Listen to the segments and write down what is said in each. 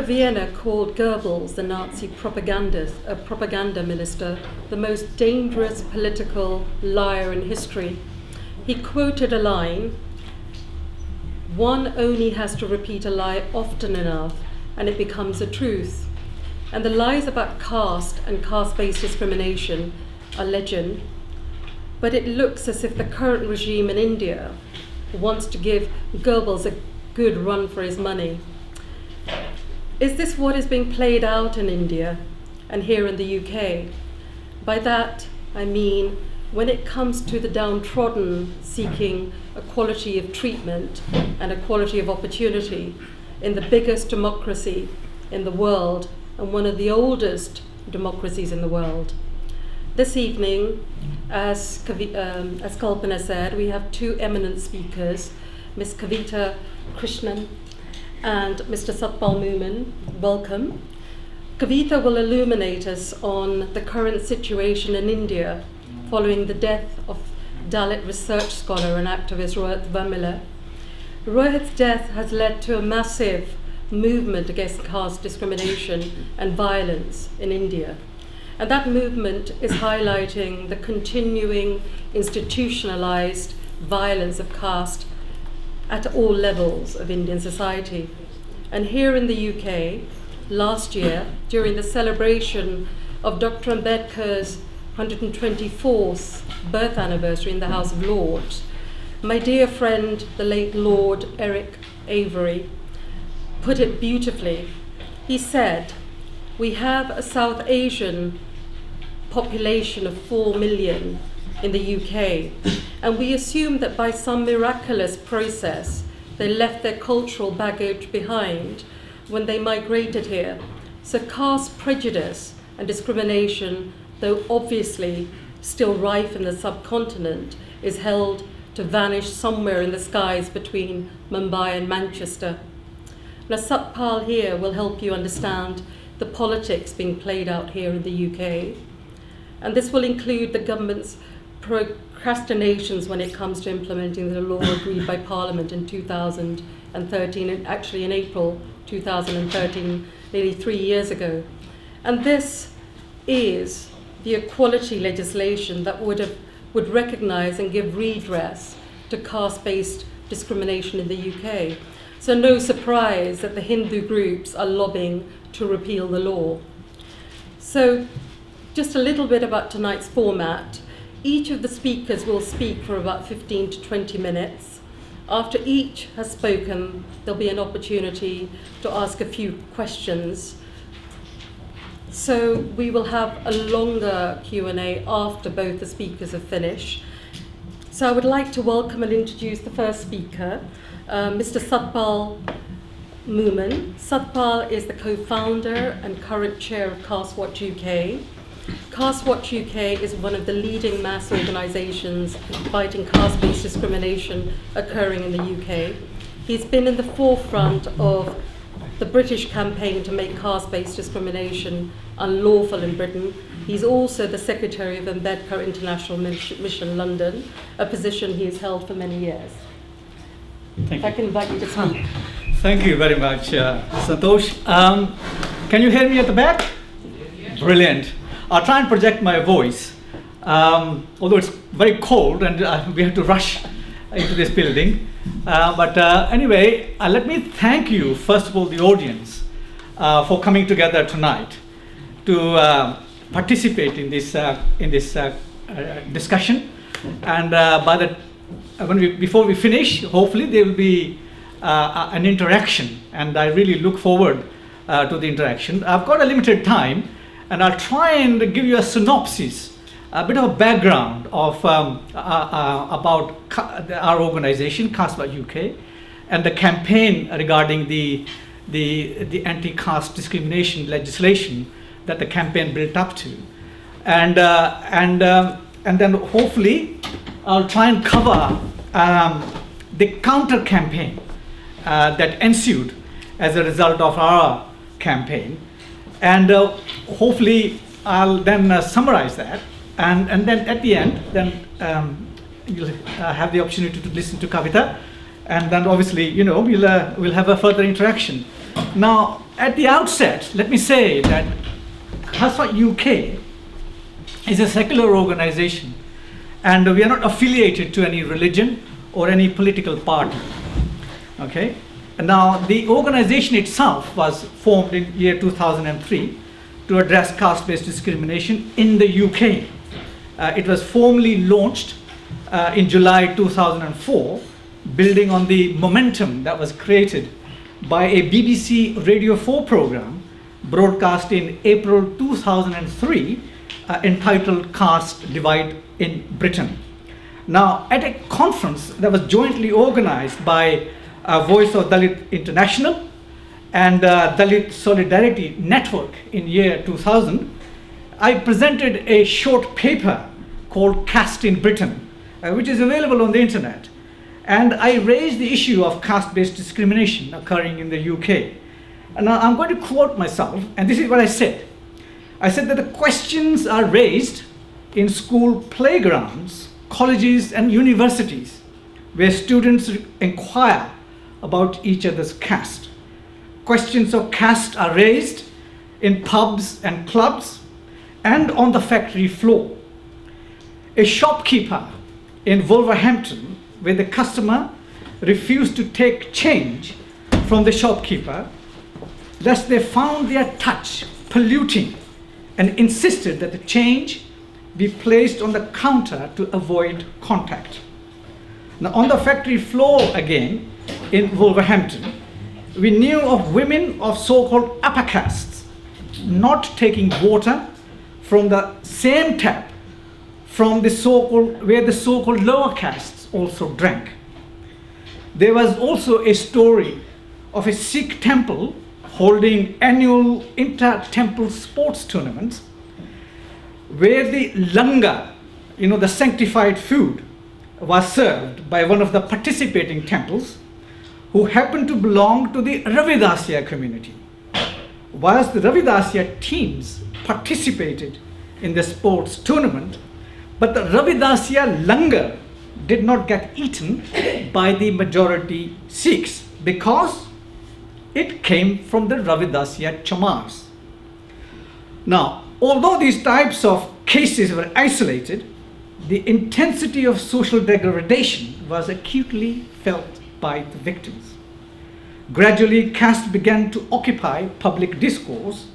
Vienna called Goebbels, the Nazi propaganda minister, the most dangerous political liar in history. He quoted a line, "One only has to repeat a lie often enough and it becomes a truth." And the lies about caste and caste-based discrimination are legend, but it looks as if the current regime in India wants to give Goebbels a good run for his money. Is this what is being played out in India and here in the UK? By that, I mean when it comes to the downtrodden seeking equality of treatment and equality of opportunity in the biggest democracy in the world and one of the oldest democracies in the world. This evening, as Kalpana said, we have two eminent speakers, Ms. Kavita Krishnan and Mr. Satpal Muman. Welcome. Kavita will illuminate us on the current situation in India following the death of Dalit research scholar and activist Rohith Vemula. Rohith's death has led to a massive movement against caste discrimination and violence in India. And that movement is highlighting the continuing institutionalized violence of caste at all levels of Indian society. And here in the UK, last year, during the celebration of Dr. Ambedkar's 124th birth anniversary in the House of Lords, my dear friend, the late Lord Eric Avery, put it beautifully. He said, "We have a South Asian population of 4 million in the UK, and we assume that by some miraculous process they left their cultural baggage behind when they migrated here. So caste prejudice and discrimination, though obviously still rife in the subcontinent, is held to vanish somewhere in the skies between Mumbai and Manchester." Now Satpal here will help you understand the politics being played out here in the UK. And this will include the government's procrastinations when it comes to implementing the law agreed by Parliament in 2013, and actually in April 2013, nearly 3 years ago. And this is the equality legislation that would recognise and give redress to caste-based discrimination in the UK. So no surprise that the Hindu groups are lobbying to repeal the law. So just a little bit about tonight's format. Each of the speakers will speak for about 15 to 20 minutes. After each has spoken, there'll be an opportunity to ask a few questions. So we will have a longer Q&A after both the speakers have finished. So I would like to welcome and introduce the first speaker, Mr. Satpal Muman. Satpal is the co-founder and current chair of CasteWatch UK. CasteWatch UK is one of the leading mass organisations fighting caste-based discrimination occurring in the UK. He's been in the forefront of the British campaign to make caste-based discrimination unlawful in Britain. He's also the secretary of Ambedkar International Mission London, a position he has held for many years. Thank if I can invite you to speak. Thank you very much, Santosh. Can you hear me at the back? Brilliant. I'll try and project my voice, although it's very cold and we have to rush into this building. But anyway, let me thank you, first of all, the audience, for coming together tonight to participate in this discussion. And before we finish, hopefully there will be an interaction, and I really look forward to the interaction. I've got a limited time, and I'll try and give you a synopsis, a bit of a background of about our organization, CasteWatch UK, and the campaign regarding the anti-caste discrimination legislation that the campaign built up to, and then hopefully I'll try and cover the counter campaign that ensued as a result of our campaign. And hopefully I'll then summarize that, and then at the end, then you'll have the opportunity to listen to Kavita, and then obviously, we'll have a further interaction. Now, at the outset, let me say that CasteWatch UK is a secular organization, and we are not affiliated to any religion or any political party. Okay? And now, the organization itself was formed in year 2003 to address caste-based discrimination in the UK. It was formally launched in July 2004, building on the momentum that was created by a BBC Radio 4 program broadcast in April 2003 entitled Caste Divide in Britain. Now, at a conference that was jointly organized by Voice of Dalit International and Dalit Solidarity Network in year 2000, I presented a short paper called Caste in Britain, which is available on the internet. And I raised the issue of caste-based discrimination occurring in the UK. And now I'm going to quote myself, and this is what I said. I said that the questions are raised in school playgrounds, colleges, and universities, where students inquire about each other's caste. Questions of caste are raised in pubs and clubs and on the factory floor. A shopkeeper in Wolverhampton, where the customer refused to take change from the shopkeeper, lest they found their touch polluting, and insisted that the change be placed on the counter to avoid contact. Now, on the factory floor again, in Wolverhampton, we knew of women of so-called upper castes not taking water from the same tap from the so-called, where the so-called lower castes also drank. There was also a story of a Sikh temple holding annual inter-temple sports tournaments where the langar, the sanctified food, was served by one of the participating temples who happened to belong to the Ravidasya community. Whilst the Ravidasya teams participated in the sports tournament, but the Ravidasya langar did not get eaten by the majority Sikhs because it came from the Ravidasya chamars. Now, although these types of cases were isolated, the intensity of social degradation was acutely felt by the victims. Gradually, caste began to occupy public discourse.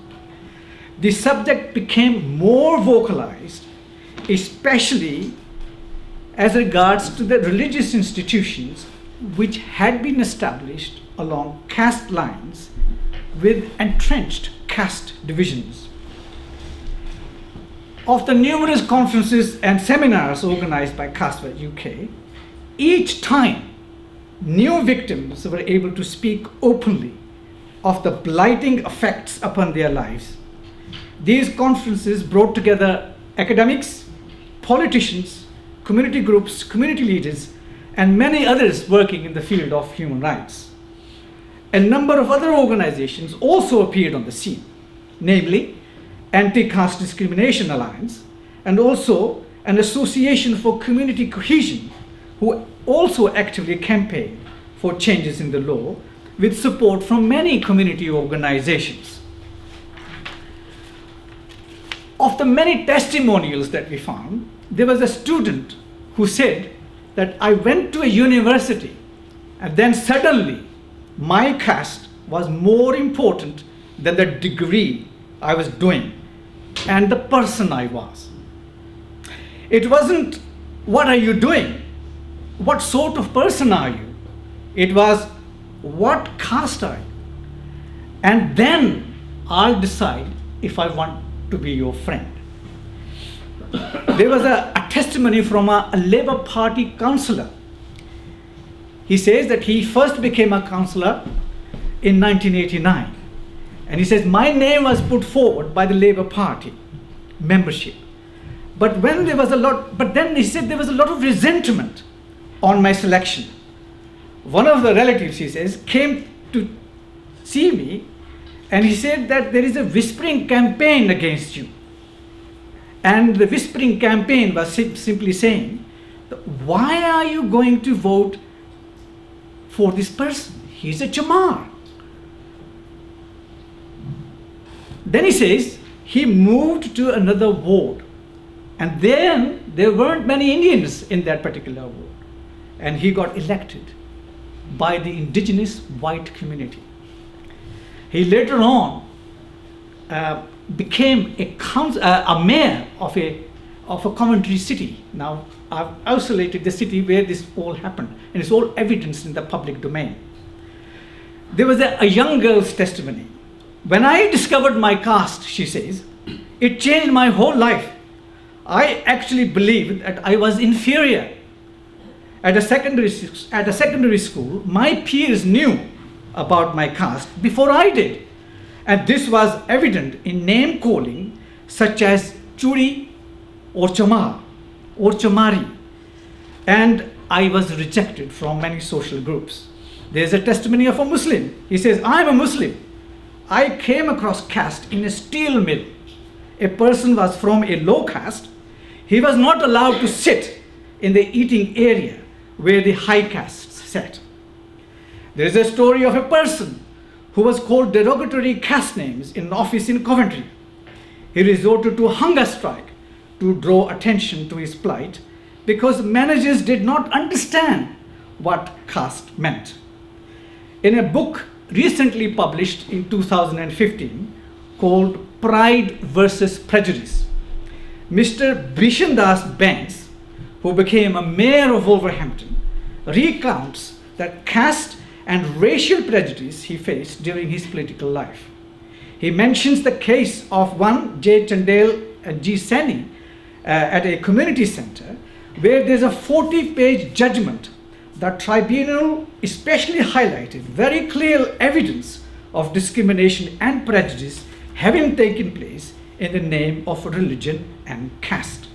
The subject became more vocalized, especially as regards to the religious institutions which had been established along caste lines with entrenched caste divisions. Of the numerous conferences and seminars organized by CasteWatch UK, each time new victims were able to speak openly of the blighting effects upon their lives. These conferences brought together academics, politicians, community groups, community leaders, and many others working in the field of human rights. A number of other organizations also appeared on the scene, namely Anti-Caste Discrimination Alliance, and also an Association for Community Cohesion, who also actively campaigned for changes in the law with support from many community organizations. Of the many testimonials that we found, there was a student who said that I went to a university and then suddenly my caste was more important than the degree I was doing and the person I was. It wasn't what are you doing? What sort of person are you? It was what caste are you? And then I'll decide if I want to be your friend. There was a testimony from a Labour Party councillor. He says that he first became a councillor in 1989. And he says, my name was put forward by the Labour Party membership. But then he said there was a lot of resentment on my selection. One of the relatives, he says, came to see me and he said that there is a whispering campaign against you. And the whispering campaign was simply saying, why are you going to vote for this person? He's a chamar. Then he says he moved to another ward, and then there weren't many Indians in that particular ward, and he got elected by the indigenous white community. He later on became a mayor of a commentary city. Now I've isolated the city where this all happened, and it's all evidenced in the public domain. There was a young girl's testimony. When I discovered my caste, she says, it changed my whole life. I actually believed that I was inferior. At a secondary school, my peers knew about my caste before I did. And this was evident in name calling such as Churi or Chama or Chamari. And I was rejected from many social groups. There's a testimony of a Muslim. He says, I'm a Muslim. I came across caste in a steel mill. A person was from a low caste. He was not allowed to sit in the eating area where the high castes sat. There is a story of a person who was called derogatory caste names in an office in Coventry. He resorted to a hunger strike to draw attention to his plight because managers did not understand what caste meant. In a book recently published in 2015 called Pride versus Prejudice, Mr. Bishandas Banks, who became a mayor of Wolverhampton, recounts that caste and racial prejudice he faced during his political life. He mentions the case of one J. Chandel and G. Sani at a community center where there's a 40-page judgment. The tribunal especially highlighted very clear evidence of discrimination and prejudice having taken place in the name of religion and caste.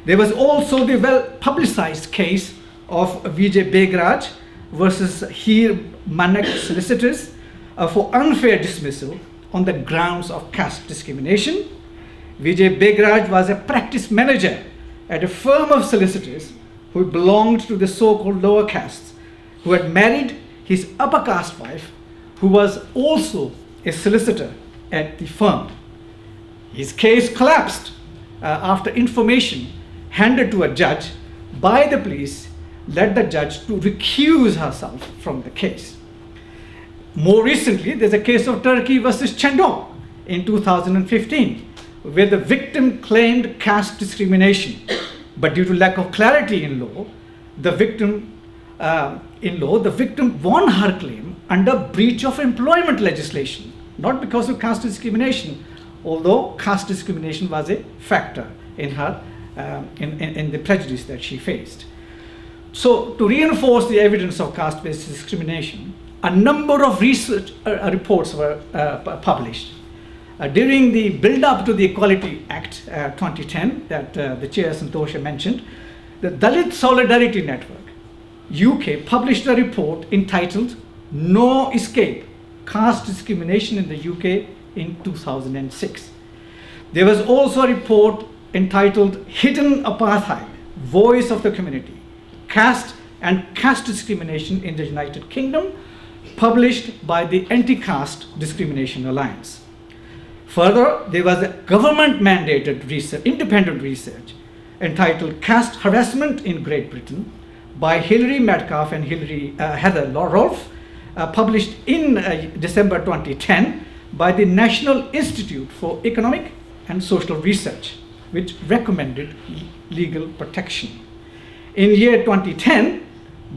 There was also the well-publicized case of Vijay Begraj versus Heer Manek solicitors for unfair dismissal on the grounds of caste discrimination. Vijay Begraj was a practice manager at a firm of solicitors who belonged to the so-called lower castes, who had married his upper caste wife, who was also a solicitor at the firm. His case collapsed after information handed to a judge by the police led the judge to recuse herself from the case. More recently, there's a case of Turkey versus Chandon in 2015, where the victim claimed caste discrimination, but due to lack of clarity in law, the victim won her claim under breach of employment legislation, not because of caste discrimination, although caste discrimination was a factor in her in the prejudice that she faced. So, to reinforce the evidence of caste-based discrimination, a number of research reports were published. During the build-up to the Equality Act 2010 that the Chair Santosha mentioned, the Dalit Solidarity Network, UK, published a report entitled No Escape, Caste Discrimination in the UK in 2006. There was also a report entitled Hidden Apartheid, Voice of the Community, Caste and Caste Discrimination in the United Kingdom, published by the Anti-Caste Discrimination Alliance. Further, there was a government-mandated research, independent research entitled Caste Harassment in Great Britain by Hilary Metcalf and Heather Rolfe, published in December 2010 by the National Institute for Economic and Social Research, which recommended legal protection. In year 2010,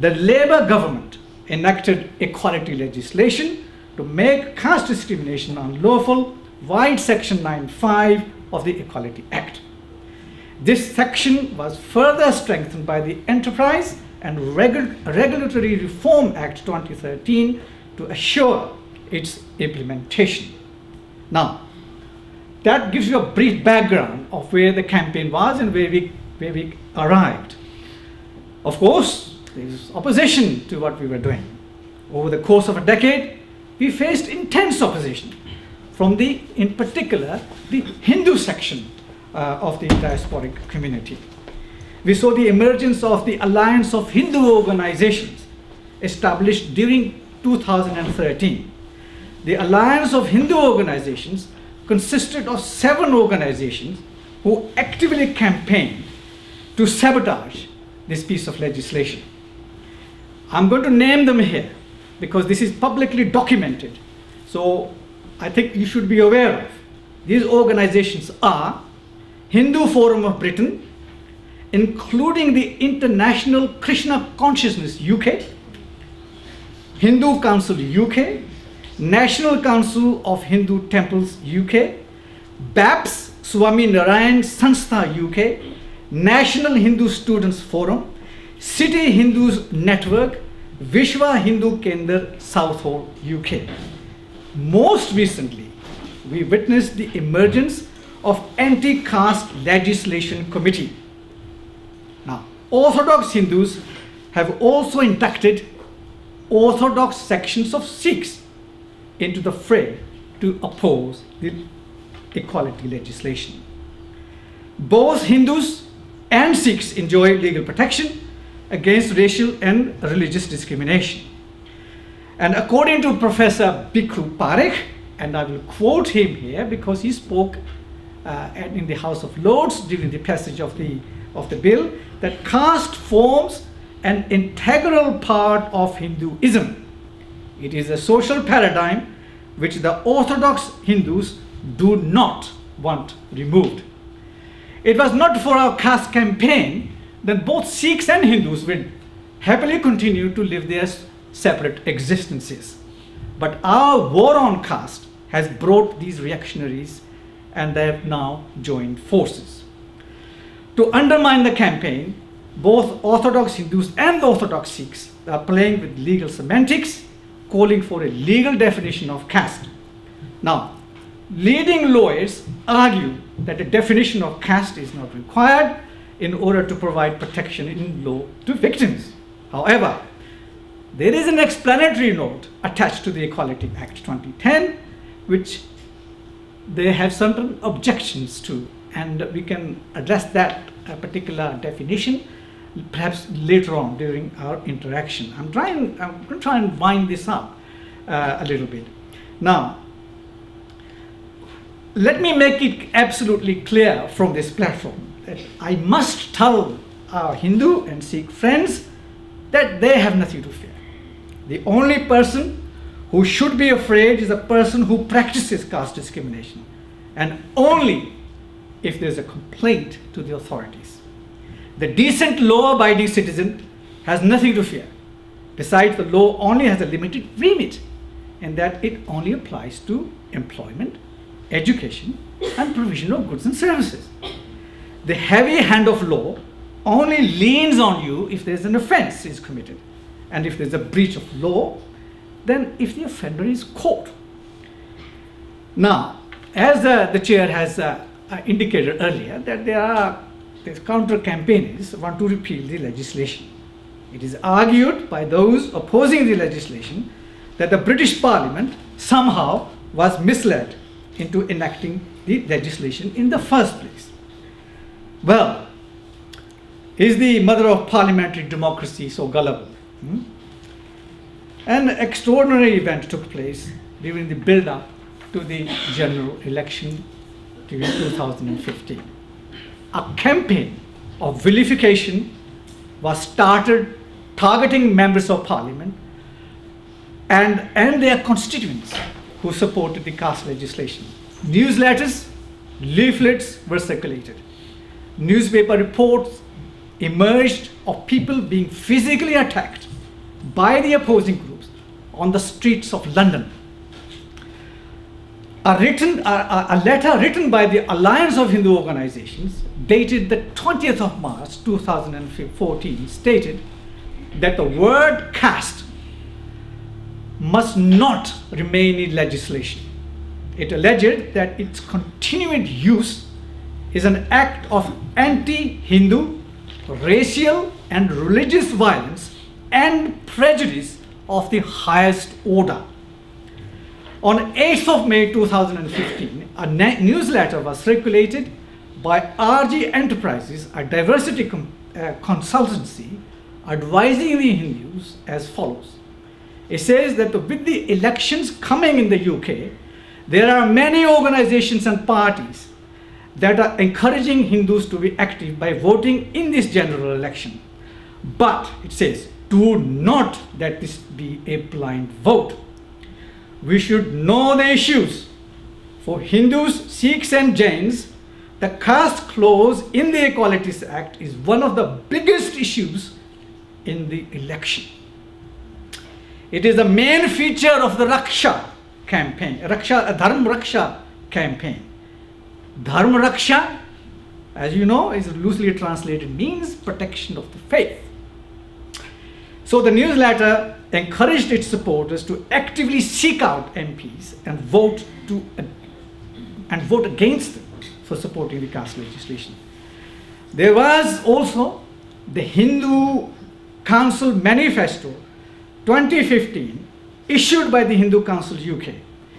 the Labour government enacted equality legislation to make caste discrimination unlawful via Section 9(5) of the Equality Act. This section was further strengthened by the Enterprise and Regulatory Reform Act 2013 to assure its implementation. Now, that gives you a brief background of where the campaign was and where we arrived. Of course, there was opposition to what we were doing. Over the course of a decade, we faced intense opposition from in particular, the Hindu section of the diasporic community. We saw the emergence of the Alliance of Hindu Organizations established during 2013. The Alliance of Hindu Organizations consisted of 7 organizations who actively campaigned to sabotage this piece of legislation. I'm going to name them here because this is publicly documented. So I think you should be aware of. These organizations are Hindu Forum of Britain, including the International Krishna Consciousness UK, Hindu Council UK, National Council of Hindu Temples UK, BAPS Swami Narayan Sanstha UK, National Hindu Students Forum, City Hindus Network, Vishwa Hindu Kendra Southall UK. Most recently, we witnessed the emergence of Anti-Caste Legislation Committee. Now, Orthodox Hindus have also inducted Orthodox sections of Sikhs into the fray to oppose the equality legislation. Both Hindus and Sikhs enjoy legal protection against racial and religious discrimination. And according to Professor Bikru Parekh, and I will quote him here because he spoke in the House of Lords during the passage of the bill, that caste forms an integral part of Hinduism. It is a social paradigm which the Orthodox Hindus do not want removed. It was not for our caste campaign that both Sikhs and Hindus will happily continue to live their separate existences. But our war on caste has brought these reactionaries, and they have now joined forces. To undermine the campaign, both Orthodox Hindus and Orthodox Sikhs are playing with legal semantics, calling for a legal definition of caste. Now, leading lawyers argue that a definition of caste is not required in order to provide protection in law to victims. However, there is an explanatory note attached to the Equality Act 2010, which they have certain objections to, and we can address that particular definition perhaps later on during our interaction. I'm going to try and wind this up a little bit. Now, let me make it absolutely clear from this platform that I must tell our Hindu and Sikh friends that they have nothing to fear. The only person who should be afraid is a person who practices caste discrimination, and only if there's a complaint to the authorities. The decent law-abiding citizen has nothing to fear. Besides, the law only has a limited remit, in that it only applies to employment, education, and provision of goods and services. The heavy hand of law only leans on you if there's an offense is committed, and if there's a breach of law, then if the offender is caught. Now, as the chair has indicated earlier, that there's counter-campaigners want to repeal the legislation. It is argued by those opposing the legislation that the British Parliament somehow was misled into enacting the legislation in the first place. Well, is the mother of parliamentary democracy so gullible? An extraordinary event took place during the build-up to the general election during 2015. A campaign of vilification was started targeting members of parliament and their constituents who supported the caste legislation. Newsletters, leaflets were circulated. Newspaper reports emerged of people being physically attacked by the opposing groups on the streets of London. A letter written by the Alliance of Hindu Organizations, dated the 20th of March 2014, stated that the word caste must not remain in legislation. It alleged that its continued use is an act of anti-Hindu, racial and religious violence and prejudice of the highest order. On 8th of May 2015, a newsletter was circulated by RG Enterprises, a diversity consultancy, advising the Hindus as follows. It says that with the elections coming in the UK, There are many organizations and parties that are encouraging Hindus to be active by voting in this general election. But, it says, do not let this be a blind vote. We should know the issues. For Hindus, Sikhs and Jains, the caste clause in the Equalities Act is one of the biggest issues in the election. It is the main feature of the Raksha campaign, Dharma Raksha campaign. Dharma Raksha, as you know, is loosely translated, means protection of the faith. So the newsletter encouraged its supporters to actively seek out MPs and vote against them for supporting the caste legislation. There was also the Hindu Council Manifesto 2015 issued by the Hindu Council UK.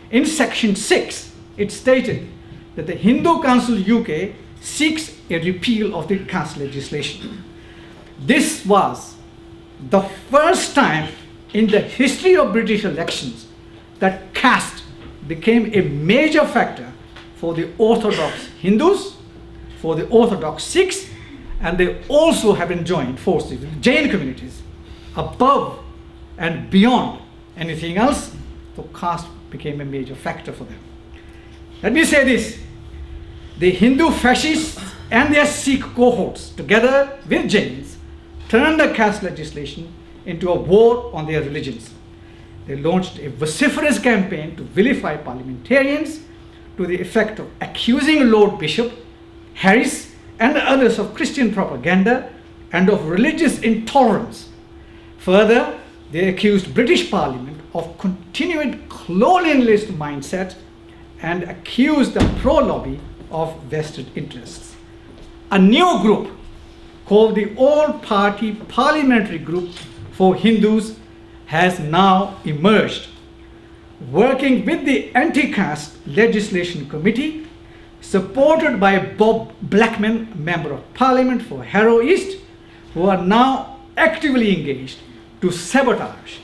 In section 6, it stated that the Hindu Council UK seeks a repeal of the caste legislation. This was the first time in the history of British elections that caste became a major factor for the Orthodox Hindus, for the Orthodox Sikhs, and they also have joined forces with Jain communities above and beyond anything else. So caste became a major factor for them. Let me say this: the Hindu fascists and their Sikh cohorts, together with Jains, turned the caste legislation into a war on their religions. They launched a vociferous campaign to vilify parliamentarians to the effect of accusing Lord Bishop, Harris, and others of Christian propaganda and of religious intolerance. Further, they accused British Parliament of continued colonialist mindset and accused the pro-lobby of vested interests. A new group called the All-Party Parliamentary Group for Hindus has now emerged, working with the Anti-Caste Legislation Committee, supported by Bob Blackman, Member of Parliament for Harrow East, who are now actively engaged to sabotage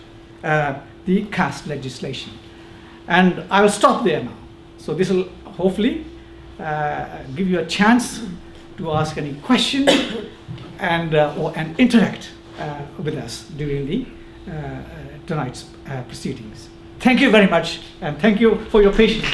the caste legislation. And I will stop there now. So this will hopefully give you a chance to ask any question and interact with us during the tonight's proceedings. Thank you very much, and thank you for your patience.